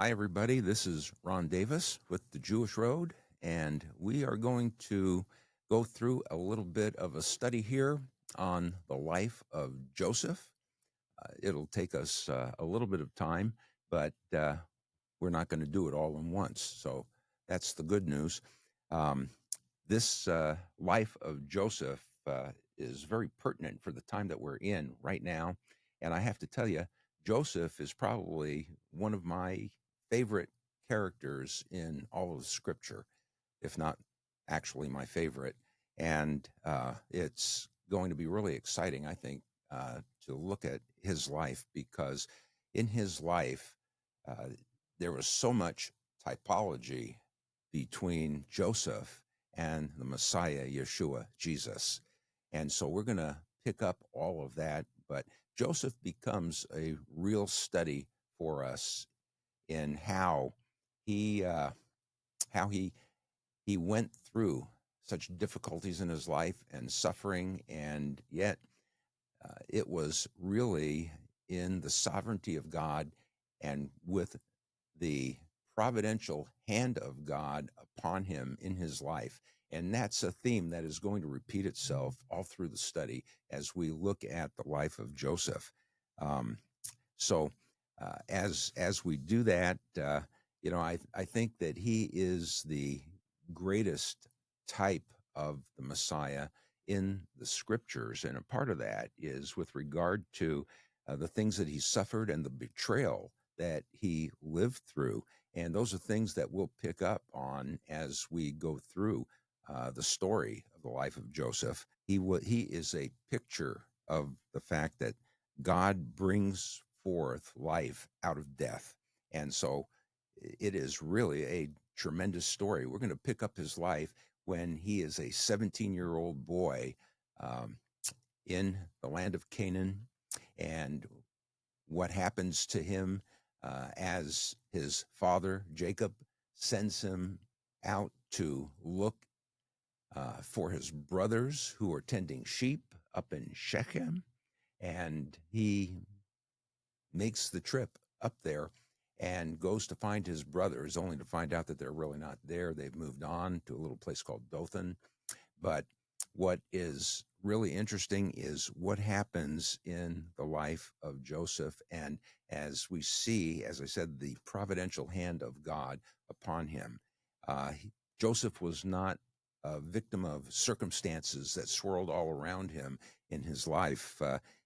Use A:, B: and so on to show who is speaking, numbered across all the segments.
A: Hi, everybody. This is Ron Davis with the Jewish Road, and we are going to go through a little bit of a study here on the life of Joseph. It'll take us a little bit of time, but we're not going to do it all in once. So that's the good news. Um, this life of Joseph is very pertinent for the time that we're in right now. And I have to tell you, Joseph is probably one of my favorite characters in all of Scripture, if not actually my favorite. And it's going to be really exciting, I think, to look at his life because in his life, uh, there was so much typology between Joseph and the Messiah, Yeshua, Jesus. And so we're going to pick up all of that. But Joseph becomes a real study for us in he uh, how he went through such difficulties in his life and suffering, and yet it was really in the sovereignty of God and with the providential hand of God upon him in his life. And that's a theme that is going to repeat itself all through the study as we look at the life of Joseph. Um, as we do that, I think that he is the greatest type of the Messiah in the scriptures, and a part of that is with regard to the things that he suffered and the betrayal that he lived through, and those are things that we'll pick up on as we go through the story of the life of Joseph. He is a picture of the fact that God brings forth life out of death. And so it is really a tremendous story. We're going to pick up his life when he is a 17-year-old boy um, in the land of Canaan, and what happens to him as his father, Jacob, sends him out to look for his brothers who are tending sheep up in Shechem. And he makes the trip up there and goes to find his brothers, only to find out that they're really not there. They've moved on to a little place called Dothan. But what is really interesting is what happens in the life of Joseph. And as we see, as I said, the providential hand of God upon him. Uh, Joseph was not a victim of circumstances that swirled all around him in his life.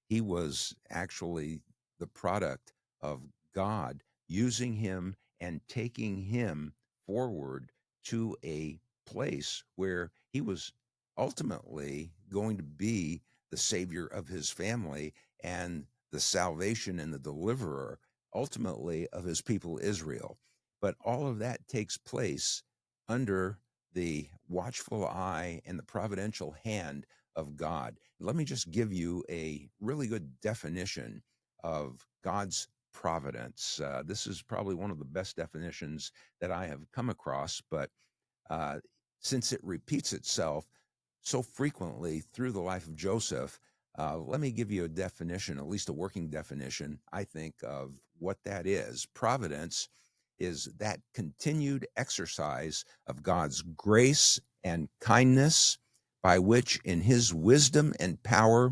A: He was actually the product of God using him and taking him forward to a place where he was ultimately going to be the savior of his family and the salvation and the deliverer ultimately of his people Israel. But all of that takes place under the watchful eye and the providential hand of God. Let me just give you a really good definition of God's providence. This is probably one of the best definitions that I have come across, but uh, since it repeats itself so frequently through the life of Joseph, let me give you a definition, at least a working definition, I think, of what that is. Providence is that continued exercise of God's grace and kindness by which, in his wisdom and power,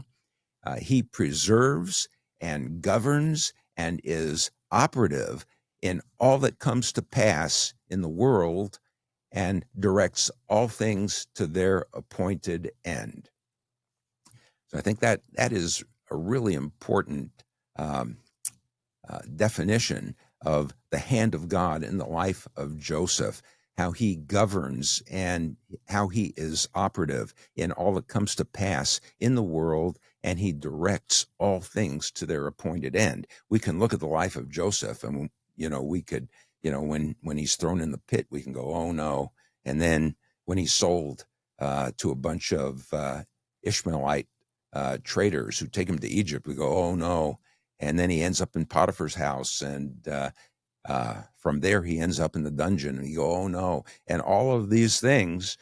A: he preserves and governs and is operative in all that comes to pass in the world and directs all things to their appointed end. So I think that is a really important um, definition of the hand of God in the life of Joseph, how he governs and how he is operative in all that comes to pass in the world, and he directs all things to their appointed end. We can look at the life of Joseph, and we could, when he's thrown in the pit, we can go, oh no. And then when he's sold to a bunch of Ishmaelite traders who take him to Egypt, we go, oh no. And then he ends up in Potiphar's house, and from there he ends up in the dungeon, and you go, oh no. And all of these things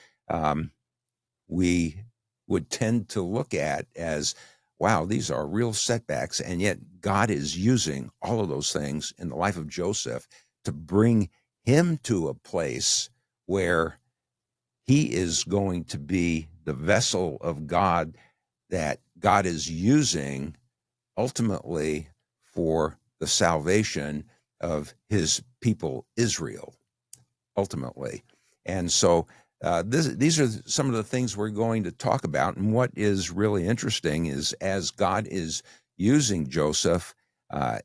A: we would tend to look at as, wow, these are real setbacks, and yet God is using all of those things in the life of Joseph to bring him to a place where he is going to be the vessel of God that God is using ultimately for the salvation of his people, Israel, ultimately. And so these are some of the things we're going to talk about. And what is really interesting is as God is using Joseph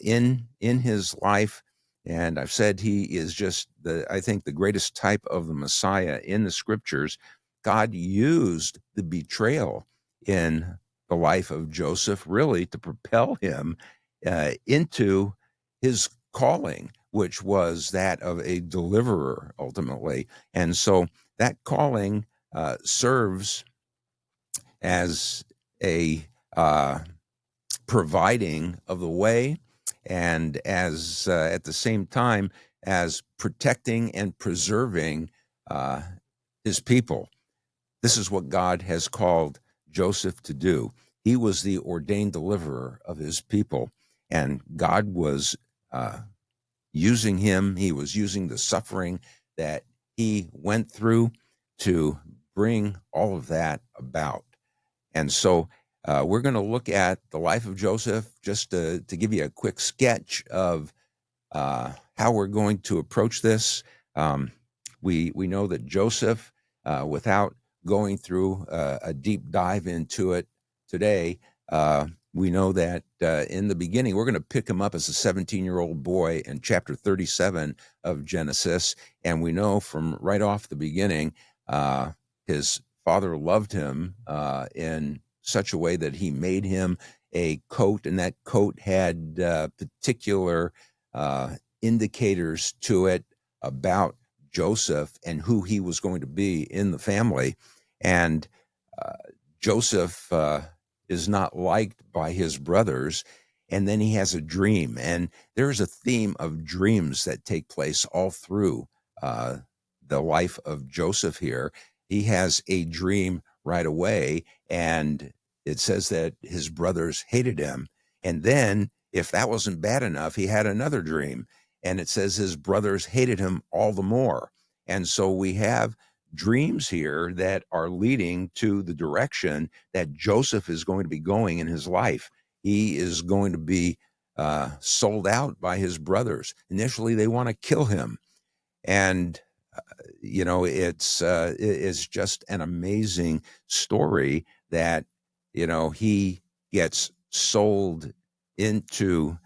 A: in his life, and I've said he is just I think the greatest type of the Messiah in the scriptures. God used the betrayal in the life of Joseph really to propel him into his calling, which was that of a deliverer ultimately. And so that calling serves as a providing of the way, and as at the same time as protecting and preserving his people. This is what God has called Joseph to do. He was the ordained deliverer of his people, and God was using him. He was using the suffering that he went through to bring all of that about. And so we're going to look at the life of Joseph just to give you a quick sketch of how we're going to approach this. We know that Joseph, without going through a deep dive into it today, we know that in the beginning, we're going to pick him up as a 17-year-old boy in chapter 37 of Genesis. And we know from right off the beginning, his father loved him in such a way that he made him a coat, and that coat had particular indicators to it about Joseph and who he was going to be in the family. And Joseph is not liked by his brothers, and then he has a dream. And there's a theme of dreams that take place all through the life of Joseph here. He has a dream right away, and it says that his brothers hated him. And then, if that wasn't bad enough, he had another dream, and it says his brothers hated him all the more. And so we have dreams here that are leading to the direction that Joseph is going to be going in his life. He is going to be sold out by his brothers. Initially, they want to kill him. And it's just an amazing story that he gets sold into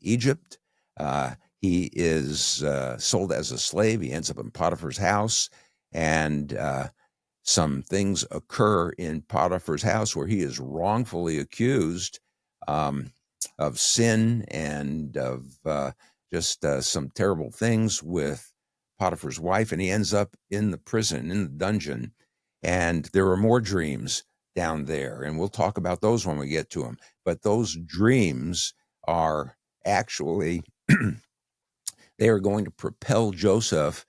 A: Egypt. He is sold as a slave. He ends up in Potiphar's house, and some things occur in Potiphar's house where he is wrongfully accused of sin and of just some terrible things with Potiphar's wife, and he ends up in the prison, in the dungeon. And there are more dreams down there, and we'll talk about those when we get to them. But those dreams are actually, they are going to propel Joseph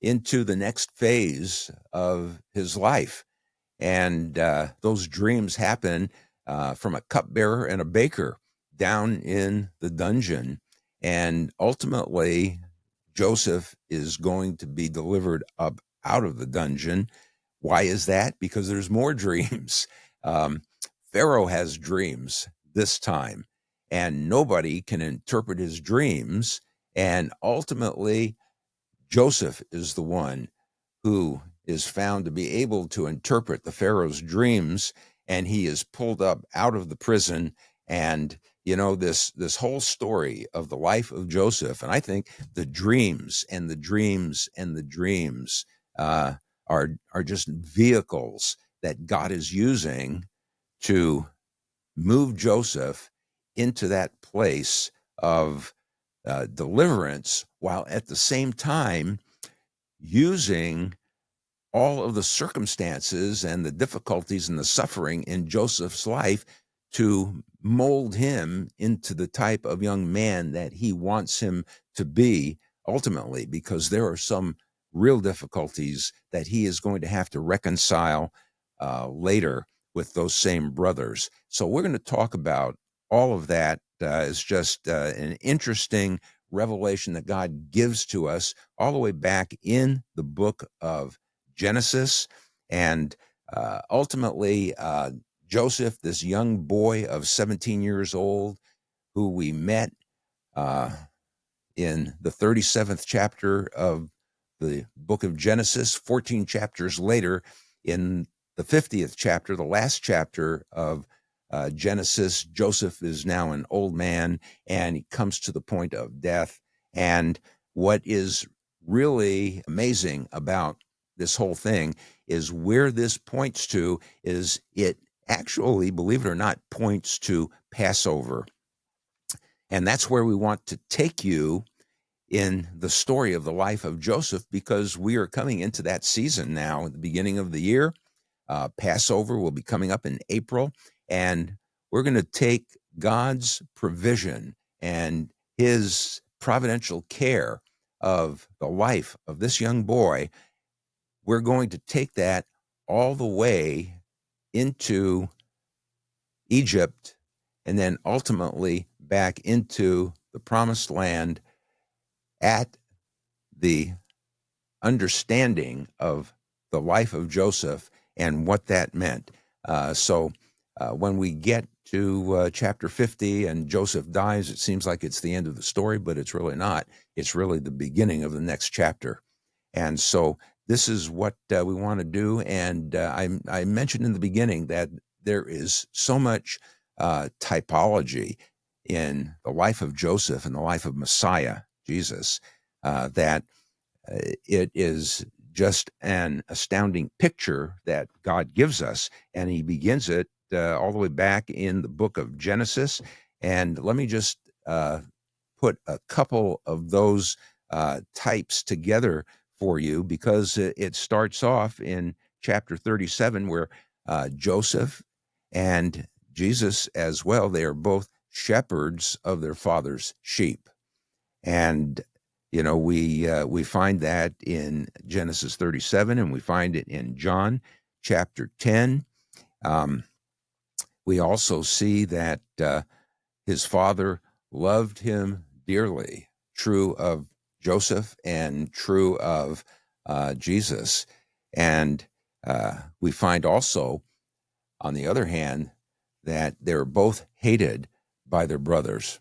A: into the next phase of his life. And those dreams happen from a cupbearer and a baker down in the dungeon. And ultimately, Joseph is going to be delivered up out of the dungeon. Why is that? Because there's more dreams. Pharaoh has dreams this time, and nobody can interpret his dreams. And ultimately, Joseph is the one who is found to be able to interpret the Pharaoh's dreams, and he is pulled up out of the prison. And this whole story of the life of Joseph, and I think the dreams and the dreams and the dreams are just vehicles that God is using to move Joseph into that place of deliverance, while at the same time using all of the circumstances and the difficulties and the suffering in Joseph's life to mold him into the type of young man that he wants him to be ultimately, because there are some real difficulties that he is going to have to reconcile later with those same brothers. So we're going to talk about all of that is just an interesting revelation that God gives to us all the way back in the book of Genesis. And ultimately, Joseph, this young boy of 17 years old, who we met uh, in the 37th chapter of the book of Genesis, 14 chapters later, in the 50th chapter, the last chapter of Genesis, Joseph is now an old man and he comes to the point of death. And what is really amazing about this whole thing is where this points to is it actually, believe it or not, points to Passover. And that's where we want to take you in the story of the life of Joseph, because we are coming into that season now at the beginning of the year. Passover will be coming up in April, and we're going to take God's provision and his providential care of the life of this young boy. We're going to take that all the way into Egypt and then ultimately back into the promised land at the understanding of the life of Joseph and what that meant. So when we get to chapter 50 and Joseph dies, it seems like it's the end of the story, but it's really not. It's really the beginning of the next chapter. And so this is what we want to do. And I mentioned in the beginning that there is so much typology in the life of Joseph and the life of Messiah, Jesus, that it is just an astounding picture that God gives us. And he begins it all the way back in the book of Genesis. And let me just put a couple of those types together for you, because it starts off in chapter 37 where Joseph and Jesus as well, they are both shepherds of their father's sheep. And we find that in Genesis 37, and we find it in John chapter 10. We also see that his father loved him dearly, true of Joseph and true of Jesus. And we find also, on the other hand, that they're both hated by their brothers.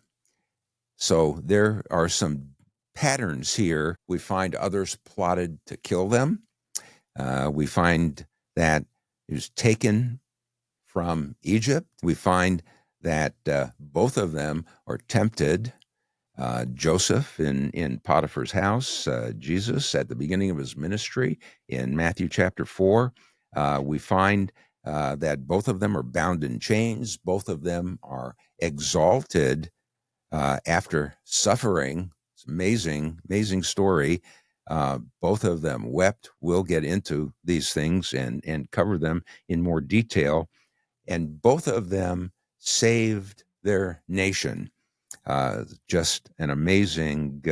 A: So there are some patterns here. We find others plotted to kill them. We find that he was taken from Egypt. We find that both of them are tempted. Joseph in Potiphar's house, Jesus at the beginning of his ministry in Matthew chapter 4. We find that both of them are bound in chains. Both of them are exalted after suffering. It's amazing story. Both of them wept. We'll get into these things and cover them in more detail. And both of them saved their nation. Just an amazing,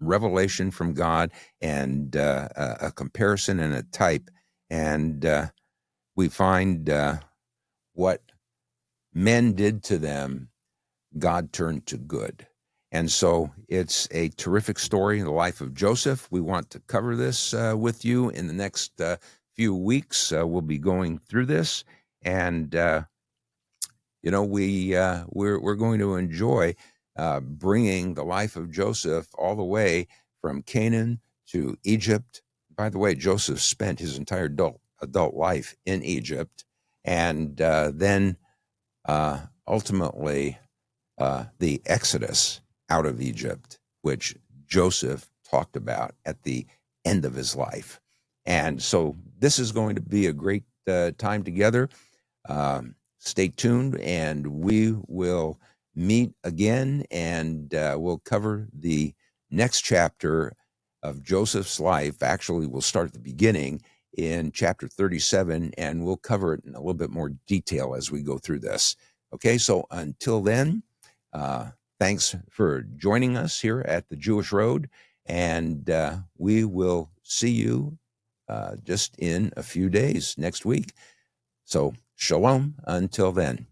A: revelation from God, and a comparison and a type. And we find what men did to them, God turned to good. And so it's a terrific story in the life of Joseph. We want to cover this with you in the next few weeks. We'll be going through this, and we're going to enjoy bringing the life of Joseph all the way from Canaan to Egypt. By the way, Joseph spent his entire adult life in Egypt, and then ultimately the Exodus out of Egypt, which Joseph talked about at the end of his life. And so this is going to be a great time together. Stay tuned, and we will meet again, and we'll cover the next chapter of Joseph's life. Actually, we'll start at the beginning in chapter 37, and we'll cover it in a little bit more detail as we go through this. Okay, so until then, thanks for joining us here at the Jewish Road, and we will see you just in a few days next week. So shalom until then.